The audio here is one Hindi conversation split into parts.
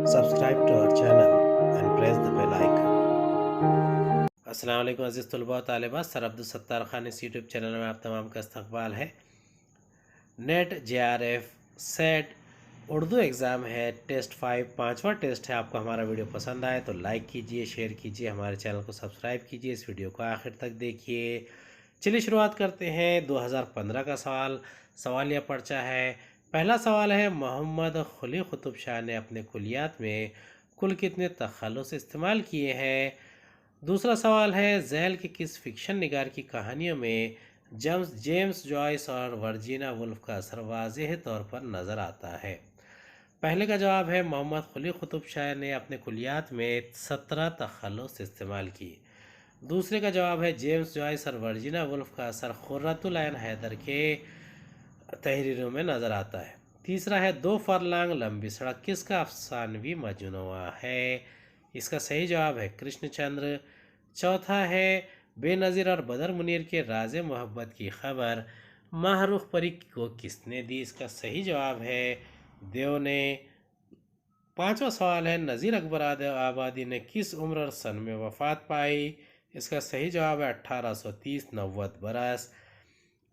Subscribe to our channel and press the bell icon. अस्सलाम वालेकुम अज़ीज़ तलबा व तालिबात। सर अब्दुल सत्तार खान इस यूट्यूब चैनल में आप तमाम का इस्तकबाल है। Net JRF set Urdu exam है, टेस्ट 5 पाँचवा टेस्ट है। आपको हमारा वीडियो पसंद आए तो लाइक कीजिए, शेयर कीजिए, हमारे चैनल को सब्सक्राइब कीजिए, इस वीडियो को आखिर तक देखिए। चलिए शुरुआत करते हैं। 2015 का सवालिया पर्चा है। पहला सवाल है, मोहम्मद कुली कुतुब शाह ने अपने कुलियात में कुल कितने तखल्लुस इस्तेमाल किए हैं। दूसरा सवाल है, ज़ैल के किस फिक्शन निगार की कहानियों में जेम्स जॉयस और वर्जीना वुल्फ का असर वाज़ेह तौर पर नज़र आता है। पहले का जवाब है, मोहम्मद कुली कुतुब शाह ने अपने कुलियात में 17 तखल्लुस इस्तेमाल किए। दूसरे का जवाब है, जेम्स जॉयस और वर्जीना वुल्फ का असर खुर्रतुल ऐन हैदर के तहरीरों में नज़र आता है। तीसरा है, 2 फरलांग लंबी सड़क किसका अफसानवी मजनुआ है। इसका सही जवाब है कृष्णचंद्र। चौथा है, बेनज़ीर और बदर मुनीर के राज मोहब्बत की खबर माहरूख परी को किसने दी। इसका सही जवाब है देव ने। पांचवा सवाल है, नज़ीर अकबर आबादी ने किस उम्र और सन में वफ़ात पाई। इसका सही जवाब है 1830 90 बरस।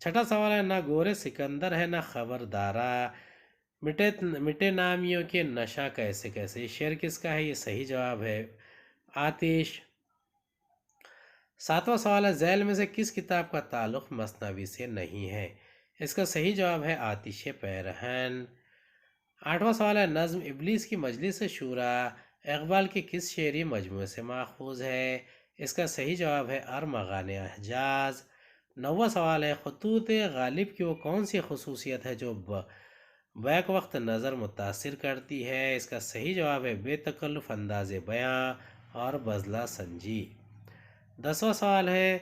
छठा सवाल है, ना गोरे सिकंदर है ना खबरदारा, मिटे मिटे नामियों के नशा कैसे कैसे, ये शेर किसका है। ये सही जवाब है आतिश। सातवां सवाल है, झैल में से किस किताब का ताल्लुक मसनवी से नहीं है। इसका सही जवाब है आतिश पैरहन। आठवां सवाल है, नज़्म इबलीस की मजलिस शूरा इकबाल के किस शेरी मजमूए से माखूज है। इसका सही जवाब है अरमग़ान एहजाज। नौवां सवाल है, खतूत गालिब की वो कौन सी खसूसियत है जो बैक वक्त नज़र मुतासिर करती है। इसका सही जवाब है बेतकल्लुफ़ अंदाज़ बयां और बज़ला संजी। 10वां सवाल है,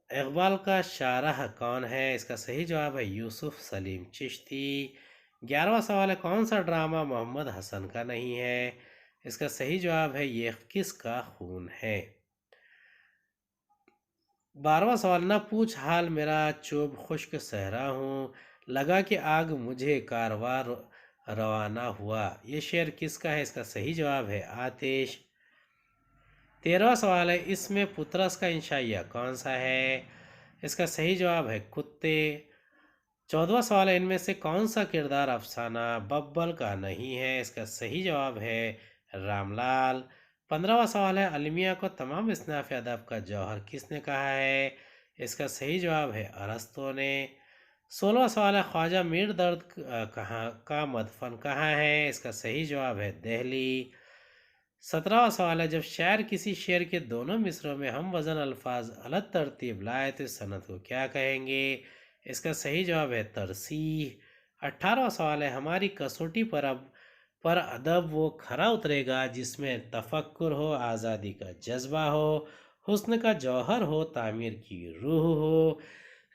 इकबाल का शारह कौन है। इसका सही जवाब है यूसुफ सलीम चिश्ती। 11वां सवाल है, कौन सा ड्रामा मोहम्मद हसन का नहीं है। इसका सही जवाब है ये किसका खून है। 12वां सवाल, ना पूछ हाल मेरा चुभ खुश्क सहरा हूँ, लगा कि आग मुझे कारवार रवाना हुआ, ये शेर किसका है। इसका सही जवाब है आतिश। 13वां सवाल है, इसमें पुतरस का इंशाइया कौन सा है। इसका सही जवाब है कुत्ते। 14वां सवाल है, इनमें से कौन सा किरदार अफसाना बब्बल का नहीं है। इसका सही जवाब है रामलाल। 15वां सवाल है, अलमिया को तमाम इसनाफ अदब का जौहर किसने कहा है। इसका सही जवाब है अरस्तो ने। 16वां सवाल है, ख्वाजा मीर दर्द कहाँ का मदफन कहाँ है। इसका सही जवाब है दिल्ली। 17वां सवाल है, जब शायर किसी शेर के दोनों मिसरों में हम वज़न अल्फाज अलग तरतीब लाए तो इस सनत को क्या कहेंगे। इसका सही जवाब है तरसीह। 18वां सवाल है, हमारी कसौटी पर अदब वो खरा उतरेगा जिसमें तफक्कुर हो, आज़ादी का जज्बा हो, हुस्न का जौहर हो, तामीर की रूह हो,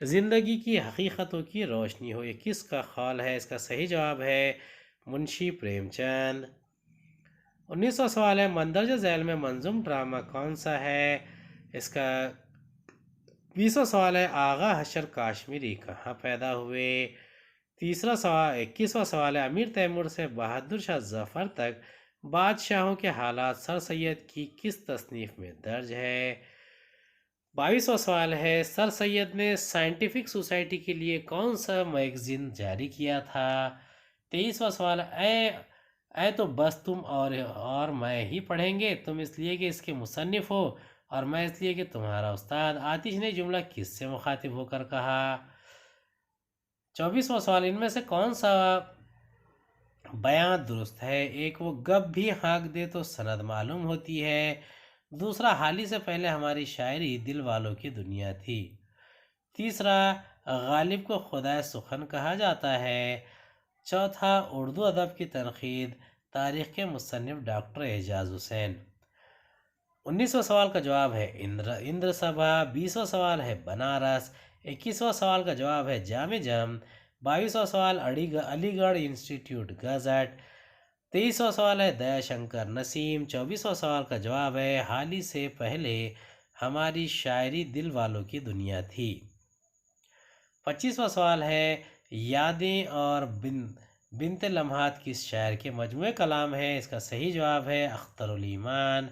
ज़िंदगी की हकीकतों की रोशनी हो, ये किसका ख्याल है। इसका सही जवाब है मुंशी प्रेमचंद। 19वां सवाल है, मंदरजा झैल में मंजूम ड्रामा कौन सा है। इसका 20वां सवाल है, आगा हशर काश्मीरी कहाँ पैदा हुए। तीसरा सवाल 21वां सवाल है, अमीर तैमूर से बहादुर शाह जफर तक बादशाहों के हालात सर सैयद की किस तसनीफ में दर्ज है। 22वां सवाल है, सर सैयद ने साइंटिफिक सोसाइटी के लिए कौन सा मैगजीन जारी किया था। 23वां सवाल है, ऐ तो बस तुम और मैं ही पढ़ेंगे, तुम इसलिए कि इसके मुसन्निफ हो और मैं इसलिए कि तुम्हारा उस्ताद। आतिश ने जुमला किससे मुखातिब होकर कहा। 24वां सवाल, इनमें से कौन सा बयान दुरुस्त है। एक, वो गप भी हाँक दे तो सनद मालूम होती है। दूसरा, हाली से पहले हमारी शायरी दिल वालों की दुनिया थी। तीसरा, गालिब को खुदा सुखन कहा जाता है। चौथा, उर्दू अदब की तनकीद तारीख़ के मुसन्निफ डॉक्टर एजाज हुसैन। 19वां सवाल का जवाब है इंद्र सभा। 20वां सवाल है बनारस। 21वां सवाल का जवाब है जामे जम। 22वां सवाल अलीगढ़ इंस्टीट्यूट गजट। 23वां सवाल है दयाशंकर नसीम। 24वां सवाल का जवाब है हाल ही से पहले हमारी शायरी दिल वालों की दुनिया थी। 25वां सवाल है यादें और बिन्ते लम्हात किस शायर के मजमूए कलाम है? इसका सही जवाब है अख्तरुल ईमान।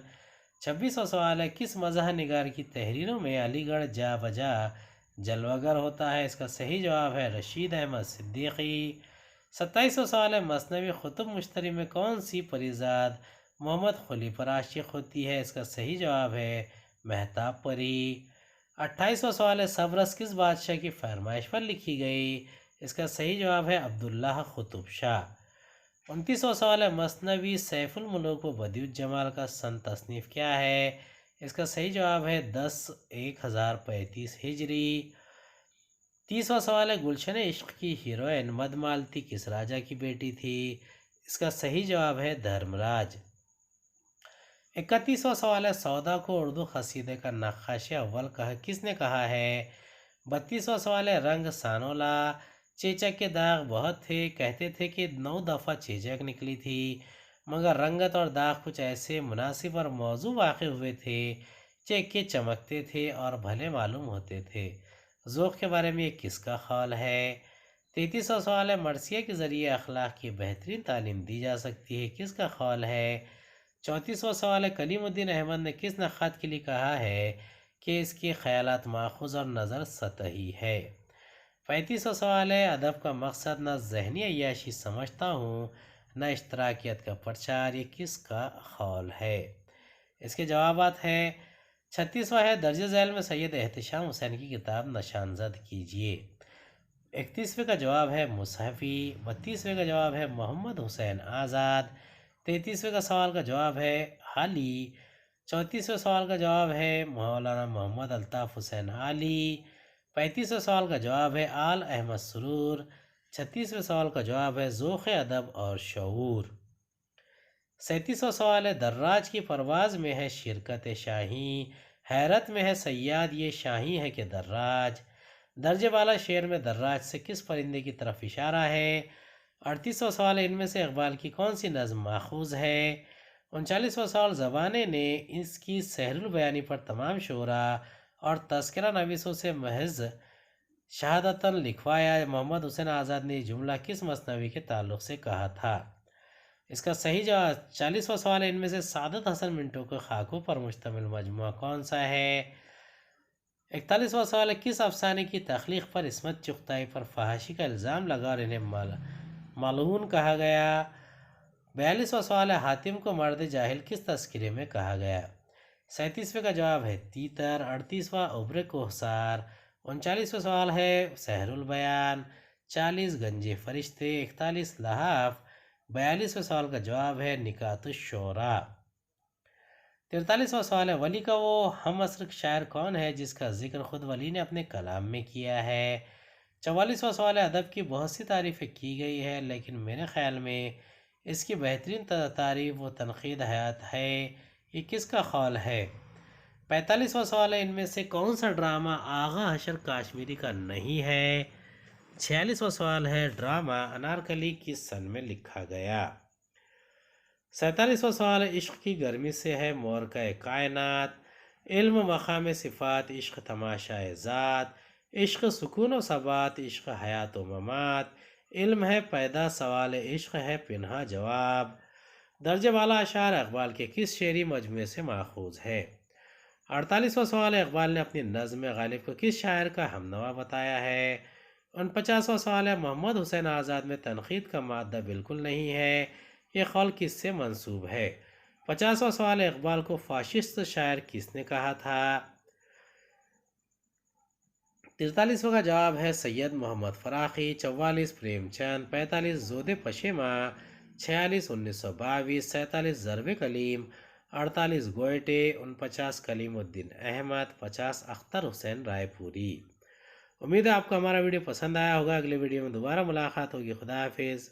26वां सवाल है, किस मज़ाह निगार की तहरीरों में अलीगढ़ जा बजा जलवागर होता है? इसका सही जवाब है रशीद अहमद सिद्दीकी। 27वां सवाल है, मसनवी खुतब मुश्तरी में कौन सी परिजाद मोहम्मद खुली पर आशिक होती है? इसका सही जवाब है महताब परी। 28वां सवाल है, सबरस किस बादशाह की फरमाइश पर लिखी गई? इसका सही जवाब है अब्दुल्लाह कुतुब शाह। 29वां सवाल है, मसनवी सैफुल मुल्क व बदियुज्जमाल का सन तसनीफ क्या है? इसका सही जवाब है 10/1035 हिजरी। 30वां सवाल है, गुलशन इश्क की हीरोइन मदमालती किस राजा की बेटी थी? इसका सही जवाब है धर्मराज। 31वां सवाल है, सौदा को उर्दू कसीदे का नक्काश अव्वल किसने कहा है? 32वां सवाल है, रंग सानोला चेचक के दाग बहुत थे, कहते थे कि 9 दफ़ा चेचक निकली थी, मगर रंगत और दाग कुछ ऐसे मुनासिब और मौजू वाक़ हुए थे चेक के चमकते थे और भले मालूम होते थे। ज़ोक़ के बारे में ये किसका ख़ौल है? 33वां सवाल है, मरसिया के ज़रिए अखलाक की बेहतरीन तालीम दी जा सकती है, किसका ख़ौल है? 34वां सवाल है, कलीमुद्दीन अहमद ने किस नक़ाद के लिए कहा है कि इसके ख़यालात माखूज़ और नज़र सतही है? 35वां सवाल है, अदब का मकसद न ज़हनी अय्याशी समझता हूँ न इश्तराकियत का प्रचार, ये किसका ख़ौल है? इसके जवाबात हैं। 36वां है, दर्ज झैल में सैयद एहतशाम हुसैन की किताब नशानजद कीजिए। 31वें का जवाब है मुसहफ़ी। 32वें का जवाब है मोहम्मद हुसैन आज़ाद। 33वें का सवाल का जवाब है हाली। 34वें सवाल का जवाब है मौलाना मोहम्मद अल्ताफ़ हुसैन आली। 35वें सवाल का जवाब है आल अहमद सुरूर। 36वें सवाल का जवाब है ज़ोक़ अदब और शऊर। 37वां सवाल है, दर्राज की परवाज़ में है शिरकत शाही, हैरत में है सयाद, ये शाही है कि दर्राज? दर्जे वाला शेर में दर्राज से किस परिंदे की तरफ इशारा है? 38वां सवाल है, इनमें से इकबाल की कौन सी नज़्म माखूज़ है? 39वां सवाल, ज़बाने ने इसकी सहरुल बयानी पर तमाम शोरा और तस्करा नवीसों से महज शहादतन लिखवाया, मोहम्मद हुसैन आज़ाद ने जुमला किस मसनवी के ताल्लुक़ से कहा था? इसका सही जवाब 40वां सवाल है, इनमें से सादत हसन मिंटो के खाकों पर मुश्तमिल मजमुआ कौन सा है? 41वां सवाल है, किस अफसाने की तख्लीक पर इस्मत चुगताई पर फहाशी का इल्ज़ाम लगा और इन्हें मालून कहा गया? 42वां सवाल है, हातिम को मर्द जाहिल किस तस्करे में कहा गया? 37वें का जवाब है तीतर। 38वां उब्र कोहसार। 39वां सवाल है सहरुल बयान। 40 गंजे फरिश्ते। 41 लहाफ। 42वें सवाल का जवाब है निकातुश्शोरा। 43वां सवाल है, वली का वो हम असर शायर कौन है जिसका जिक्र खुद वली ने अपने कलाम में किया है? 44वां सवाल है, अदब की बहुत सी तारीफ़ें की गई है लेकिन मेरे ख़्याल में इसकी बेहतरीन तारीफ़ व तनक़ीद हयात है, ये किसका ख़ौल है? 45वां सवाल है, इनमें से कौन सा ड्रामा आगा हशर काश्मीरी का नहीं है? 46वां सवाल है, ड्रामा अनारकली किस सन में लिखा गया? 47वां सवाल है, इश्क की गर्मी से है मोर का कायनात, इल्म मकाम सिफ़ात, इश्क तमाशाए ज़ात, इश्क सुकून व सबात, इश्क हयात व ममात, इल्म है पैदा सवाल, इश्क है पिन्हा जवाब। दर्जे वाला अशार इकबाल के किस शेरी मजमूए से माखूज़ है? 48वां सवाल है, इकबाल ने अपनी नज़्म गालिब को किस शायर का हमनवा बताया है? 49वां सवाल है, मोहम्मद हुसैन आज़ाद में तनक़ीद का मादा बिल्कुल नहीं है, ये ख़ौल किससे मंसूब है? 50वां सवाल है, इकबाल को फ़ाशिस्ट शायर किसने कहा था? 43वां का जवाब है सैयद मोहम्मद फ़राख़ी। 44 प्रेमचंद। 45 जोधे पशेमा। 46 1922। 47 ज़रबे कलीम। 48 गोयटे। 49 कलीमुद्दीन अहमद। 50 अख्तर हुसैन रायपुरी। उम्मीद है आपको हमारा वीडियो पसंद आया होगा। अगले वीडियो में दोबारा मुलाकात होगी। खुदा हाफिज़।